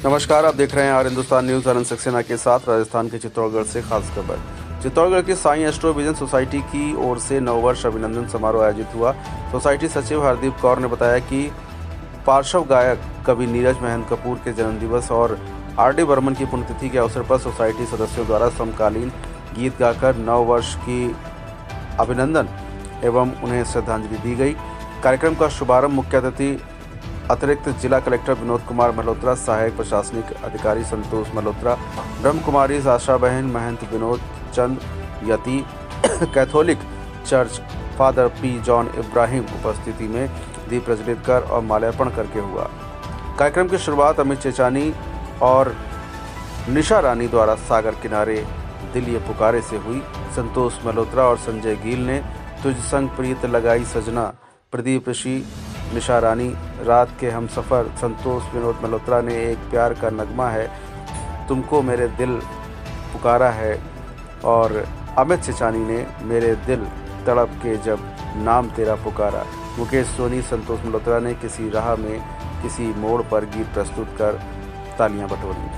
नमस्कार, आप देख रहे हैं आर हिंदुस्तान न्यूज। आनंद सक्सेना के साथ राजस्थान के चित्तौड़गढ़ से खास खबर। चित्तौड़गढ़ की साईं एस्ट्रो विजन सोसाइटी की ओर से नववर्ष अभिनंदन समारोह आयोजित हुआ। सोसाइटी सचिव हरदीप कौर ने बताया कि पार्श्व गायक कवि नीरज महंत कपूर के जन्मदिवस और आर.डी. बर्मन की पुण्यतिथि के अवसर पर सोसाइटी सदस्यों द्वारा समकालीन गीत गाकर नव वर्ष की अभिनंदन एवं उन्हें श्रद्धांजलि दी गई। कार्यक्रम का शुभारंभ मुख्य अतिथि अतिरिक्त जिला कलेक्टर विनोद कुमार मल्होत्रा, सहायक प्रशासनिक अधिकारी संतोष मल्होत्रा, ब्रह्म कुमारी आशा बहन, Mahant Vinod Chand Yati, Catholic church father P John Ibrahim उपस्थिति में दीप प्रज्वलित कर और माल्यार्पण करके हुआ। कार्यक्रम की शुरुआत अमित चेचानी और निशा रानी द्वारा सागर किनारे दिल ये पुकारे से हुई। संतोष मल्होत्रा और संजय गील ने तुझ संग प्रीत लगाई सजना, प्रदीप ऋषि, निशा रानी, रात के हम सफ़र, संतोष विनोद मल्होत्रा ने एक प्यार का नगमा है, तुमको मेरे दिल पुकारा है, और अमित चेचानी ने मेरे दिल तड़प के जब नाम तेरा पुकारा। मुकेश सोनी, संतोष मल्होत्रा ने किसी राह में किसी मोड़ पर गीत प्रस्तुत कर तालियां बटोरी।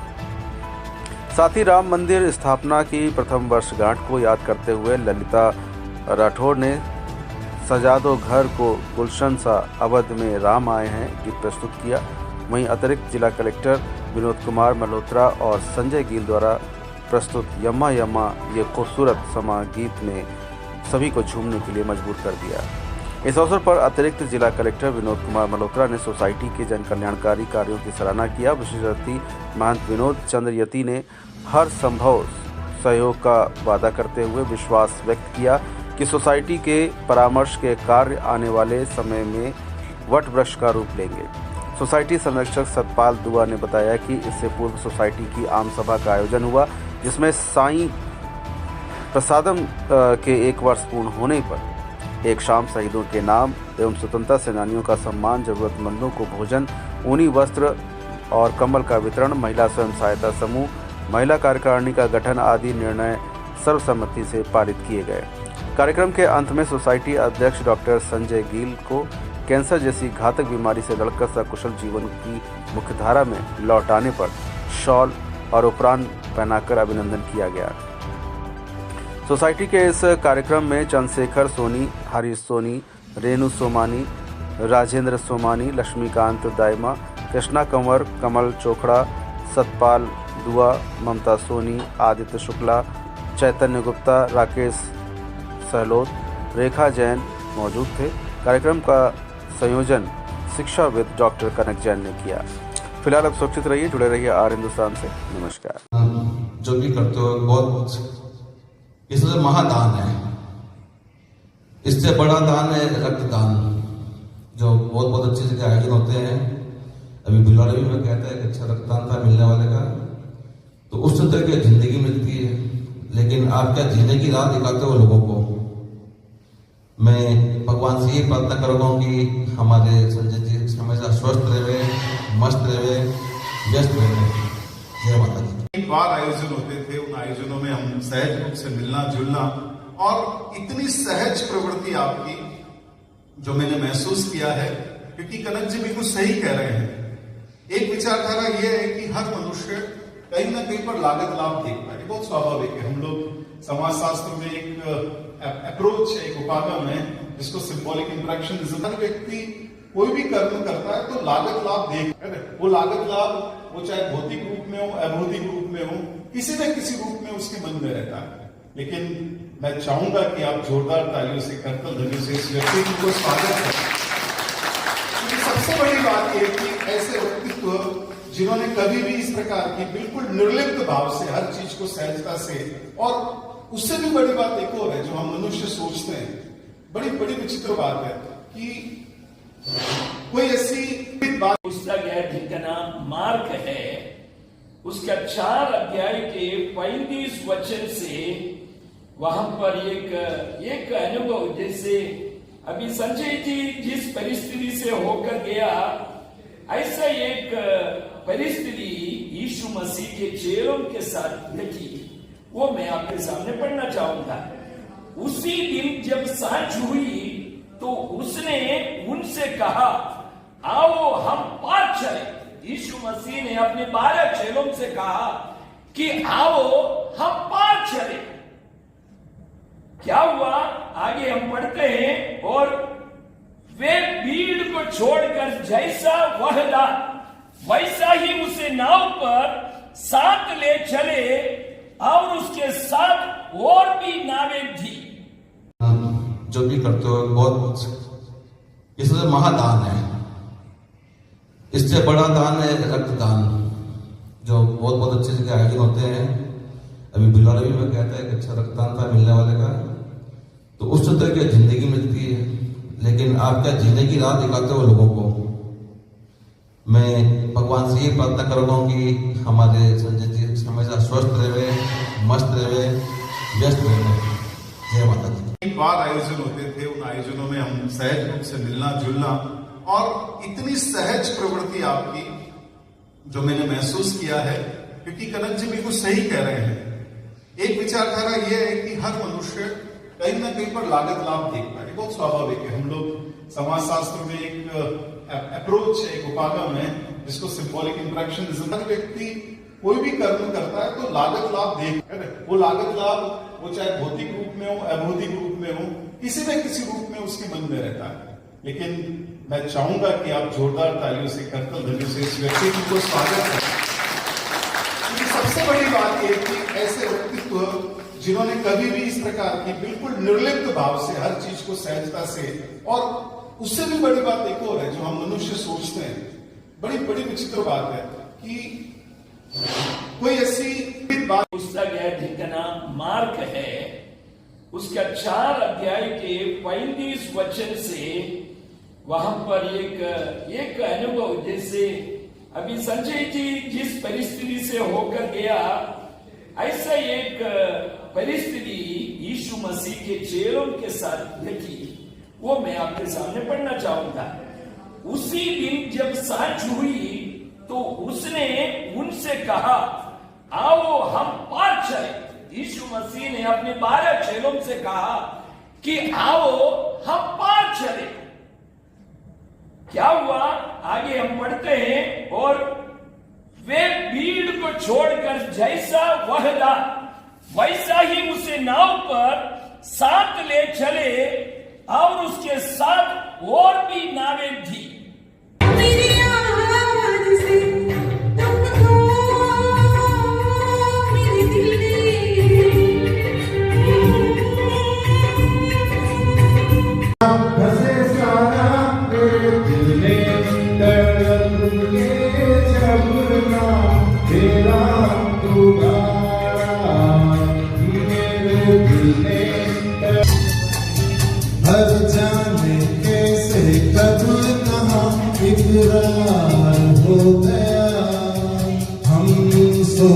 साथ ही राम मंदिर स्थापना की प्रथम वर्षगांठ को याद करते हुए ललिता राठौड़ ने सजा दो घर को गुलशन सा, अवध में राम आए हैं गीत प्रस्तुत किया। वहीं अतिरिक्त जिला कलेक्टर विनोद कुमार मल्होत्रा और संजय गील द्वारा प्रस्तुत यम्मा यम्मा ये खूबसूरत समा गीत ने सभी को झूमने के लिए मजबूर कर दिया। इस अवसर पर अतिरिक्त जिला कलेक्टर विनोद कुमार मल्होत्रा ने सोसाइटी के जन कल्याणकारी कार्यों की सराहना किया। विशेष अतिथि महंत विनोद चंद्र यति ने हर संभव सहयोग का वादा करते हुए विश्वास व्यक्त किया कि सोसाइटी के परामर्श के कार्य आने वाले समय में वट वृक्ष का रूप लेंगे। सोसाइटी संरक्षक सतपाल दुआ ने बताया कि इससे पूर्व सोसाइटी की आम सभा का आयोजन हुआ, जिसमें साईं प्रसादम के 1 वर्ष पूर्ण होने पर एक शाम शहीदों के नाम एवं स्वतंत्रता सेनानियों का सम्मान, जरूरतमंदों को भोजन, ऊनी वस्त्र और कम्बल का वितरण, महिला स्वयं सहायता समूह, महिला कार्यकारिणी का गठन आदि निर्णय सर्वसम्मति से पारित किए गए। कार्यक्रम के अंत में सोसाइटी अध्यक्ष डॉक्टर संजय गील को कैंसर जैसी घातक बीमारी से लड़कर सकुशल जीवन की मुख्यधारा में लौटाने पर शॉल और उपरांत पहनाकर अभिनंदन किया गया। सोसाइटी के इस कार्यक्रम में चंद्रशेखर सोनी, हरीश सोनी, रेणु सोमानी, राजेंद्र सोमानी, लक्ष्मीकांत दायमा, कृष्णा कंवर, कमल चोखड़ा, सतपाल दुआ, ममता सोनी, आदित्य शुक्ला, चैतन्य गुप्ता, राकेश सहलोत, रेखा जैन मौजूद थे। कार्यक्रम का संयोजन शिक्षाविद डॉक्टर कनक जैन ने किया। फिलहाल अब सुरक्षित रहिए, जुड़े रहिए आर हिंदुस्तान से। नमस्कार। जो भी करते हो बहुत, इससे महादान है, इससे बड़ा दान है रक्तदान, जो बहुत बहुत अच्छे से आयोजन होते हैं। अभी भिलवाड़े में कहता है कि अच्छा रक्तदान था मिलने वाले का, तो उस तरह की जिंदगी मिलती है। लेकिन आप क्या जीने की राह दिखाते हो लोगों को। मैं भगवान से ये प्रार्थना करूँगा कि हमारे संजय जी हमेशा स्वस्थ रहे, मस्त रहे, व्यस्त रहे। जय माता दी। एक बार आयोजन होते थे, उन आयोजनों में हम सहज रूप से मिलना जुलना, और इतनी सहज प्रवृत्ति आपकी जो मैंने महसूस किया है, क्योंकि कनक जी बिल्कुल सही कह रहे हैं। एक विचारधारा यह है कि हर मनुष्य कहीं ना कहीं पर लागत लाभ देखता है, बहुत स्वाभाविक है। हम लोग समाज शास्त्र में एक अप्रोच है, एक उपागम है जिसको सिंबॉलिक इंटरेक्शन। हर व्यक्ति कोई भी कर्म करता है तो लागत लाभ देख, वो लागत लाभ वो चाहे भौतिक रूप में हो, अभौतिक रूप में हो, किसी न किसी रूप में उसके मन में रहता है। लेकिन मैं चाहूंगा कि आप जोरदार तालियों से, करतल ध्वनि से इस व्यक्तित्व को स्वागत करें। क्योंकि सबसे बड़ी बात यह कि ऐसे व्यक्तित्व जिन्होंने कभी भी इस प्रकार की बिल्कुल निर्लिप्त भाव से हर चीज को सहजता से, और उससे भी बड़ी बात एक और है जो हम मनुष्य सोचते हैं, बड़ी बड़ी विचित्र बात है कि कोई ऐसी बात। पुस्तक है जिनका नाम मार्क है, उसका 4 अध्याय के 35 वचन से वहां पर एक अनुभव, जैसे अभी संजय जी जिस परिस्थिति से होकर गया, ऐसा एक परिस्थिति यीशु मसीह के चेलों के साथ घटी, वो मैं आपके सामने पढ़ना चाहूंगा। उसी दिन जब सांझ हुई तो उसने उनसे कहा, आओ हम पार चले। यीशु मसीह ने अपने 12 चेलों से कहा कि आओ हम पार चले। क्या हुआ आगे हम पढ़ते हैं, और वे भीड़ को छोड़कर जैसा वह था वैसा ही उसे नाव पर साथ ले चले, और उसके साथ और भी नावें थी। जो भी करते हो बहुत, ये सबसे महादान है। इससे बड़ा दान है रक्तदान, जो बहुत बहुत अच्छे से आयोजन होते हैं। अभी बिलाल भी में कहता है कि अच्छा रक्तदान था मिलने वाले का, तो उस तरह की जिंदगी मिलती है। लेकिन आप क्या जीने की राह दिखाते हो लोगों को। मैं भगवान से ये प्रार्थना करूँगा कि हमारे संजय जी हमेशा स्वस्थ रहे, मस्त रहे, व्यस्त रहे। जय माता दी। एक बार आयोजन होते थे, उन आयोजनों में हम सहज रूप से मिलना जुलना, और इतनी सहज प्रवृत्ति आपकी जो मैंने महसूस किया है, क्योंकि कनक जी बिल्कुल सही कह रहे हैं। एक विचारधारा यह है कि हर मनुष्य कहीं ना कहीं पर लागत लाभ देखता है, बहुत स्वाभाविक है। हम लोग समाजशास्त्र में एक अप्रोच है, एक उपागम है जिसको सिंबॉलिक इंप्रेशनिज्म। हर व्यक्ति कोई भी कर्म करता है तो लागत लाभ देख, वो लागत लाभ वो चाहे भौतिक रूप में हो, अभौतिक रूप में हो, किसी न किसी रूप में उसके मन में रहता है। लेकिन मैं चाहूंगा कि आप जोरदार तालियों से, करतल ध्वनियों से इस व्यक्तित्व को स्वागत करें। क्योंकि सबसे बड़ी बात यह कि ऐसे व्यक्तित्व जिन्होंने कभी भी इस प्रकार की बिल्कुल निर्लिप्त भाव से हर चीज को सहजता से, और उससे भी बड़ी बात एक और है जो हम मनुष्य सोचते हैं, बड़ी बड़ी विचित्र बात है कि कोई ऐसी बात। पुस्तक है जिनका नाम मार्क है, उसका 4 अध्याय के 35 वचन से वहां पर एक अनुभव, जैसे अभी संजय जी जिस परिस्थिति से होकर गया, ऐसा एक परिस्थिति यीशु मसीह के चेलों के साथ देखी, वो मैं आपके सामने पढ़ना चाहूंगा। उसी दिन जब सांझ हुई तो उसने उनसे कहा, आओ हम पार चले। यीशु मसीह ने अपने 12 चेलों से कहा कि आओ हम पार चले। क्या हुआ आगे हम पढ़ते हैं, और वे भीड़ को छोड़कर जैसा वह था वैसा ही उसे नाव पर साथ ले चले, और उसके साथ और भी नावें थी। हर जाने कैसे कब कहाँ इकरार हो गया, हम सो